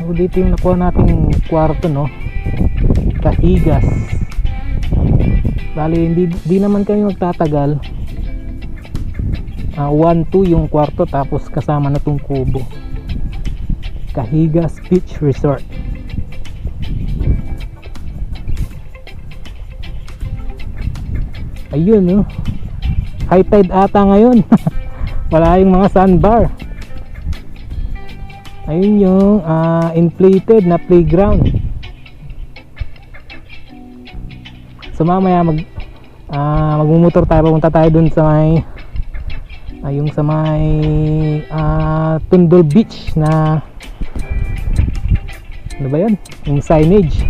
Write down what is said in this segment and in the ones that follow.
So, dito yung nakuha nating kwarto, no? Kahigas. Bali, hindi naman kami magtatagal. 1-2 yung kwarto, tapos kasama na tong kubo. Kahigas Beach Resort. Ayun, no? High tide ata ngayon. Wala yung mga sandbar. Ayun yung inflated na playground. So mamaya magmumotor tayo, pupunta tayo dun sa may yung sa may Tondol Beach na ano ba yun? Yung signage.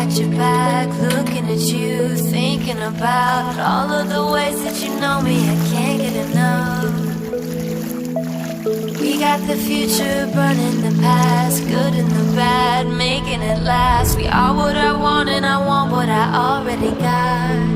got your back, looking at you, thinking about all of the ways that you know me. I can't get enough. We got the future, burning the past, good and the bad, making it last. We are what I want and I want what I already got.